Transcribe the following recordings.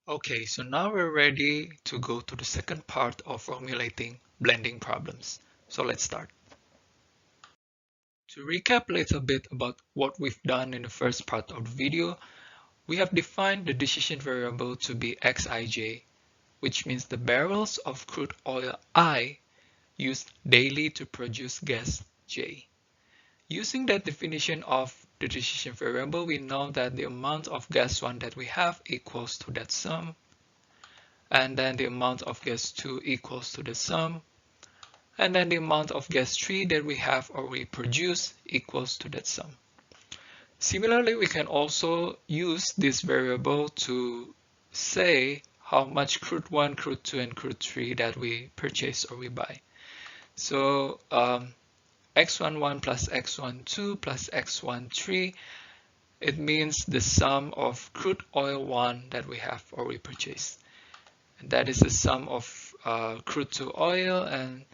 Okay, so now we're ready to go to the second part of formulating blending problems. So let's start. To recap a little bit about what we've done in the first part of the video, we have defined the decision variable to be Xij, which means the barrels of crude oil I used daily to produce gas J. Using that definition of the decision variable, we know that the amount of gas 1 that we have equals to that sum, and then the amount of gas 2 equals to the sum, and then the amount of gas 3 that we have or we produce equals to that sum. Similarly, we can also use this variable to say how much crude 1, crude 2, and crude 3 that we purchase or we buy. So x11 plus x12 plus x13, it means the sum of crude oil 1 that we have or we purchase. And that is the sum of crude 2 oil, and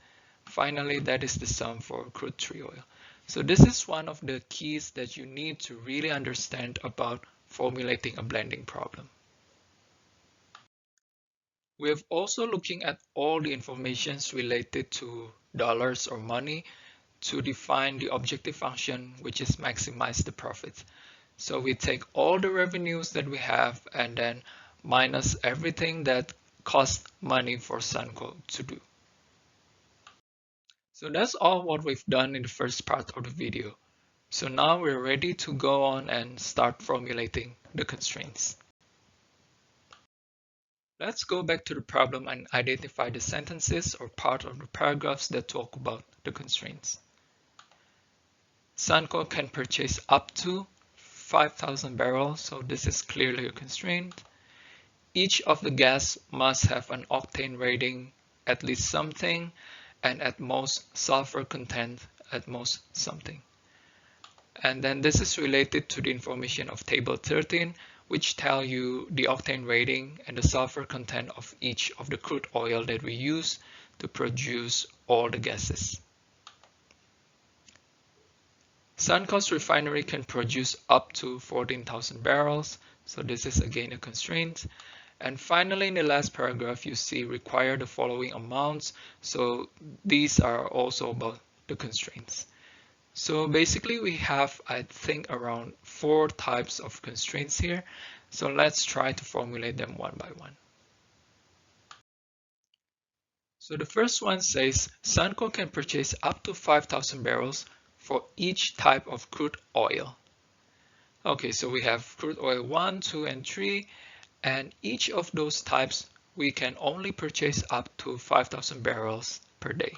finally that is the sum for crude 3 oil. So this is one of the keys that you need to really understand about formulating a blending problem. We have also looking at all the informations related to dollars or money to define the objective function, which is maximize the profit. So we take all the revenues that we have and then minus everything that costs money for Sunco to do. So that's all what we've done in the first part of the video. So now we're ready to go on and start formulating the constraints. Let's go back to the problem and identify the sentences or part of the paragraphs that talk about the constraints. Sunco can purchase up to 5,000 barrels, so this is clearly a constraint. Each of the gas must have an octane rating, at least something, and at most sulfur content, at most something. And then this is related to the information of table 13, which tell you the octane rating and the sulfur content of each of the crude oil that we use to produce all the gases. Suncoast refinery can produce up to 14,000 barrels, so this is again a constraint. And finally, in the last paragraph, you see require the following amounts. So these are also about the constraints. So basically we have, I think, around 4 types of constraints here. So let's try to formulate them one by one. So the first one says Sunco can purchase up to 5,000 barrels for each type of crude oil. Okay, so we have crude oil 1, 2, and 3. And each of those types, we can only purchase up to 5,000 barrels per day.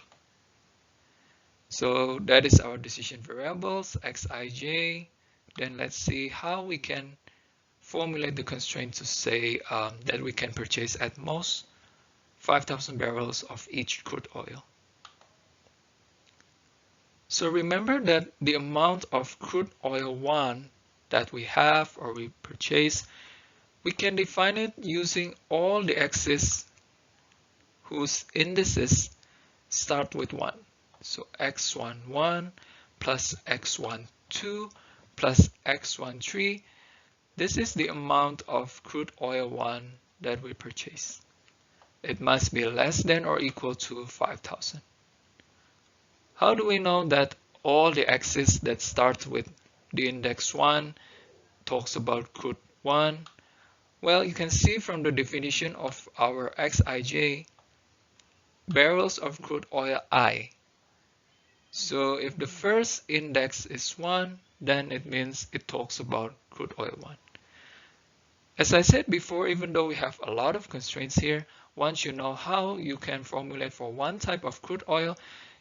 So that is our decision variables, Xij. Then let's see how we can formulate the constraint to say that we can purchase at most 5,000 barrels of each crude oil. So remember that the amount of crude oil 1 that we have or we purchase, we can define it using all the x's whose indices start with 1. So x11 plus x12 plus x13. This is the amount of crude oil 1 that we purchase. It must be less than or equal to 5,000. How do we know that all the x's that start with the index 1 talks about crude 1? Well, you can see from the definition of our Xij, barrels of crude oil I. So if the first index is 1, then it means it talks about crude oil 1. As I said before, even though we have a lot of constraints here, once you know how you can formulate for one type of crude oil,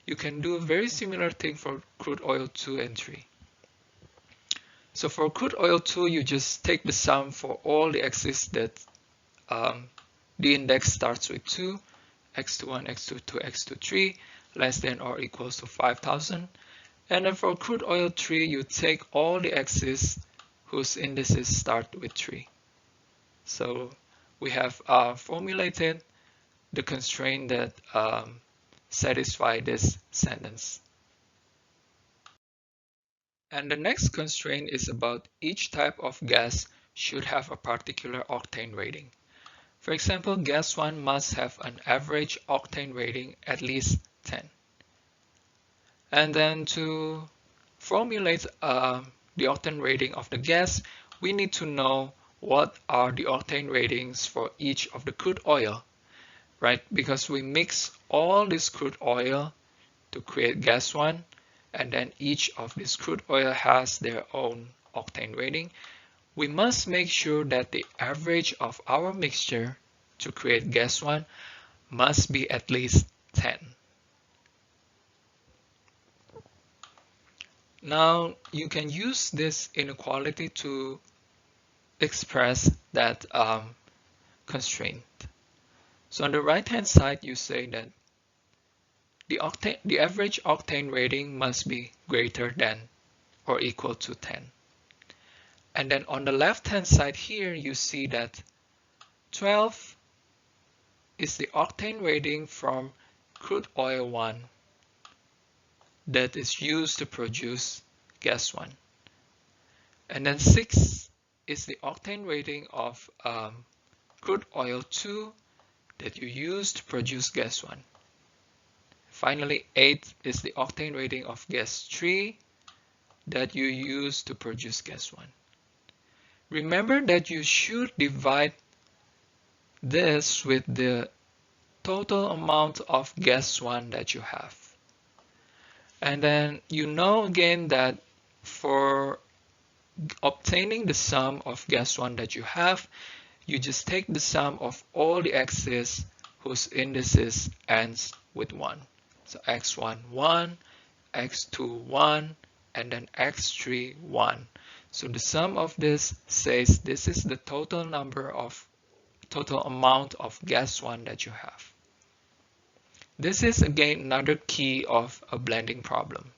you can do a very similar thing for crude oil 2 and 3. So for crude oil 2, you just take the sum for all the x's that the index starts with 2, x21, x22, x23, less than or equals to 5,000. And then for crude oil 3, you take all the x's whose indices start with 3. So we have formulated the constraint that satisfy this sentence. And the next constraint is about each type of gas should have a particular octane rating. For example, gas 1 must have an average octane rating at least 10. And then to formulate the octane rating of the gas, we need to know what are the octane ratings for each of the crude oil, right? Because we mix all this crude oil to create gas 1, and then each of this crude oil has their own octane rating. We must make sure that the average of our mixture to create gas 1 must be at least 10. Now you can use this inequality to express that constraint. So on the right hand side you say that the average octane rating must be greater than or equal to 10. And then on the left hand side here you see that 12 is the octane rating from crude oil 1 that is used to produce gas 1. And then 6 is the octane rating of crude oil 2 that you use to produce gas 1. Finally, 8 is the octane rating of gas 3 that you use to produce gas 1. Remember that you should divide this with the total amount of gas 1 that you have. And then you know again that for obtaining the sum of gas 1 that you have, you just take the sum of all the x's whose indices ends with 1. So x1, 1, x2, 1, and then x3, 1. So the sum of this says this is the total amount of gas 1 that you have. This is again another key of a blending problem.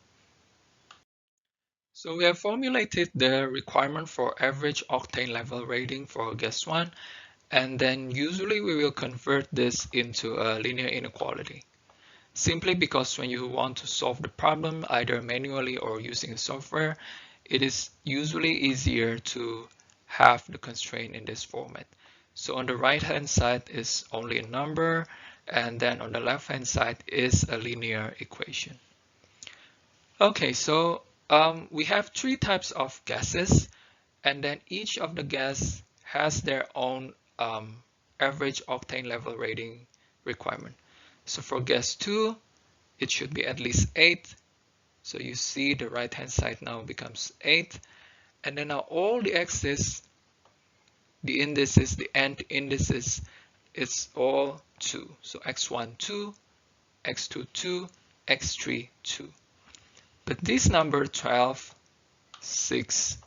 So we have formulated the requirement for average octane level rating for gas 1, and then usually we will convert this into a linear inequality. Simply because when you want to solve the problem either manually or using software, it is usually easier to have the constraint in this format. So on the right hand side is only a number, and then on the left hand side is a linear equation. Okay, so we have 3 types of gases, and then each of the gas has their own average octane level rating requirement. So for gas 2, it should be at least 8. So you see the right hand side now becomes 8. And then now all the x's, the indices, the end indices, it's all 2. So x1, 2, x2, 2, x3, 2. But these numbers 12, 6,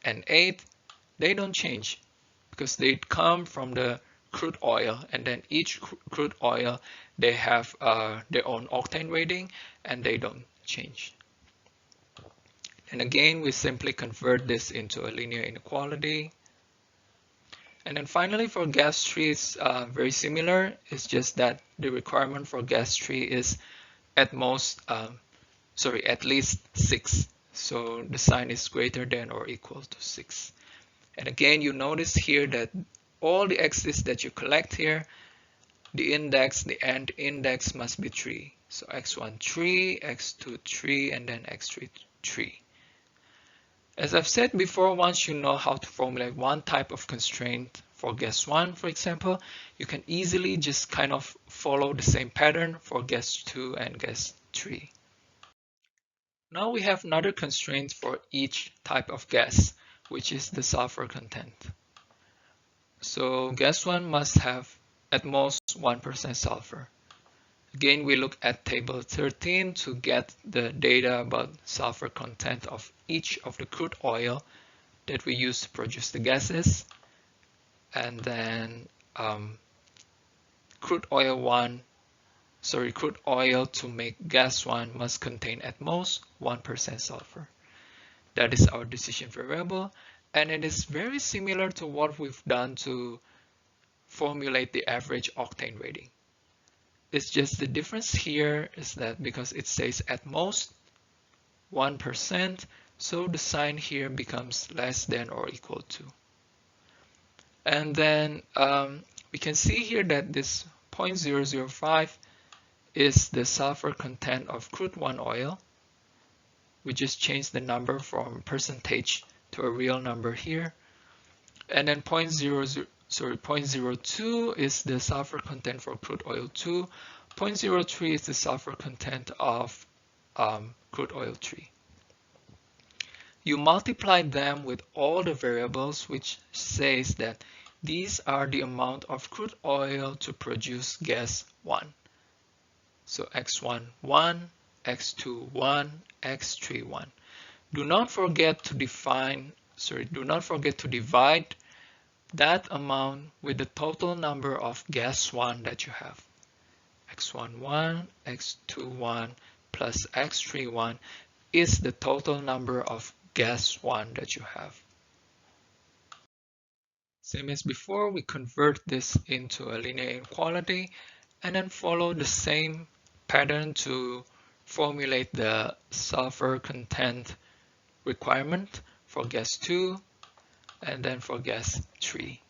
and 8, they don't change because they come from the crude oil, and then each crude oil, they have their own octane rating and they don't change. And again, we simply convert this into a linear inequality. And then finally for gas 3, it's very similar. It's just that the requirement for gas 3 is at least 6. So the sign is greater than or equal to 6. And again, you notice here that all the x's that you collect here, the index, the end index must be 3. So x1, 3, x2, 3, and then x3, 3. As I've said before, once you know how to formulate one type of constraint for gas 1, for example, you can easily just kind of follow the same pattern for gas 2 and gas 3. Now we have another constraint for each type of gas, which is the sulfur content. So gas 1 must have at most 1% sulfur. Again, we look at table 13 to get the data about sulfur content of each of the crude oil that we use to produce the gases. And then crude oil to make gas 1 must contain at most 1% sulfur. That is our decision variable, and it is very similar to what we've done to formulate the average octane rating. It's just the difference here is that because it says at most 1%, so the sign here becomes less than or equal to. And then We can see here that this 0.005 is the sulfur content of crude 1 oil. We just changed the number from percentage to a real number here. And then 0.02 is the sulfur content for crude oil 2. 0.03 is the sulfur content of crude oil 3. You multiply them with all the variables, which says that these are the amount of crude oil to produce gas 1. So X1 1, X2 1, X3 1. Do not forget to divide that amount with the total number of gas 1 that you have. X1 1, X2 1 plus X3 1 is the total number of gas 1 that you have. Same as before, we convert this into a linear inequality and then follow the same pattern to formulate the sulfur content requirement for gas 2 and then for gas 3.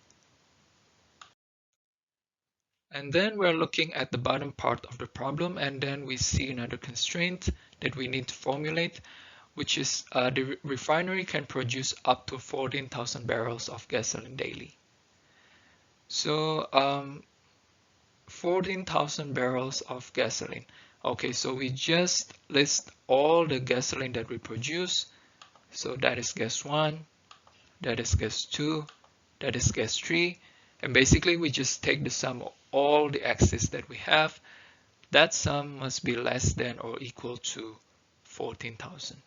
And then we're looking at the bottom part of the problem, and then we see another constraint that we need to formulate, which is the refinery can produce up to 14,000 barrels of gasoline daily. So 14,000 barrels of gasoline. Okay, so we just list all the gasoline that we produce. So that is gas 1, that is gas 2, that is gas 3. And basically we just take the sum of all the x's that we have. That sum must be less than or equal to 14,000.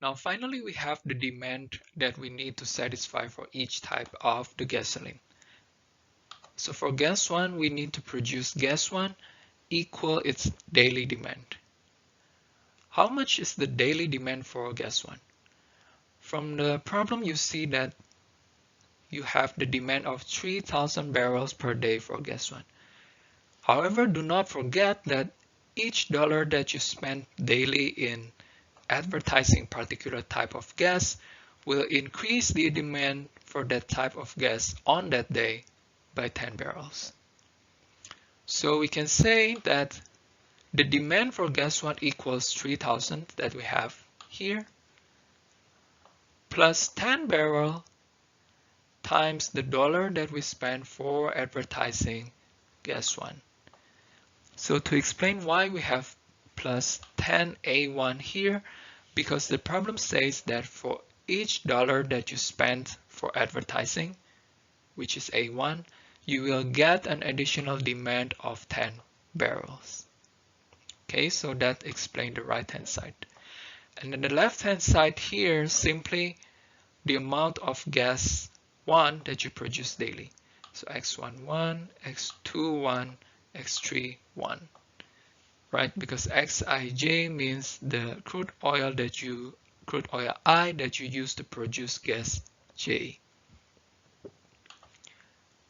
Now finally we have the demand that we need to satisfy for each type of the gasoline. So for gas 1, we need to produce gas 1 equal its daily demand. How much is the daily demand for gas 1? From the problem you see that you have the demand of 3,000 barrels per day for gas 1. However, do not forget that each dollar that you spend daily in advertising particular type of gas will increase the demand for that type of gas on that day by 10 barrels. So we can say that the demand for gas 1 equals 3,000 that we have here, plus 10 barrel times the dollar that we spend for advertising gas 1. So to explain why we have plus 10A1 here, because the problem says that for each dollar that you spend for advertising, which is A1, you will get an additional demand of 10 barrels. Okay, so that explains the right-hand side. And then the left-hand side here, simply the amount of gas 1 that you produce daily. So X1 1, X2 1, X3 1. Right, because Xij means the crude oil I that you use to produce gas J.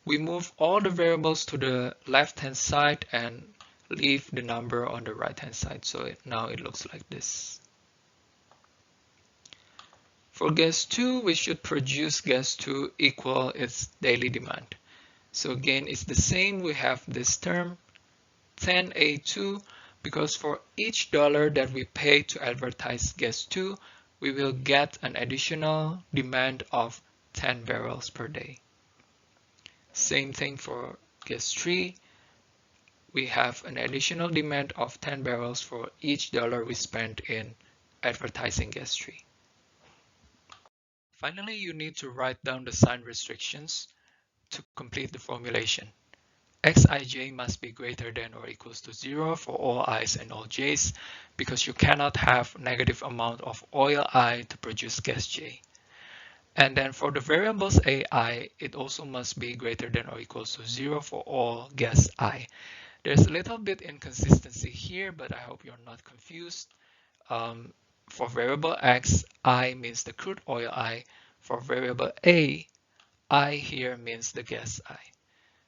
We move all the variables to the left-hand side and leave the number on the right-hand side. So now it looks like this. For gas 2, we should produce gas 2 equal its daily demand. So again, it's the same. We have this term 10A2, because for each dollar that we pay to advertise gas 2, we will get an additional demand of 10 barrels per day. Same thing for gas 3. We have an additional demand of 10 barrels for each dollar we spend in advertising gas 3. Finally, you need to write down the sign restrictions to complete the formulation. Xij must be greater than or equals to 0 for all i's and all j's, because you cannot have negative amount of oil I to produce gas J. And then for the variables ai, it also must be greater than or equals to 0 for all gas I. There's a little bit inconsistency here, but I hope you're not confused. For variable x, I means the crude oil I. For variable a, I here means the gas I.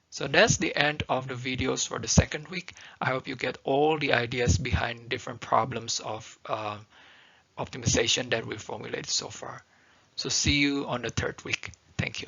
So that's the end of the videos for the second week. I hope you get all the ideas behind different problems of optimization that we've formulated so far. So see you on the third week. Thank you.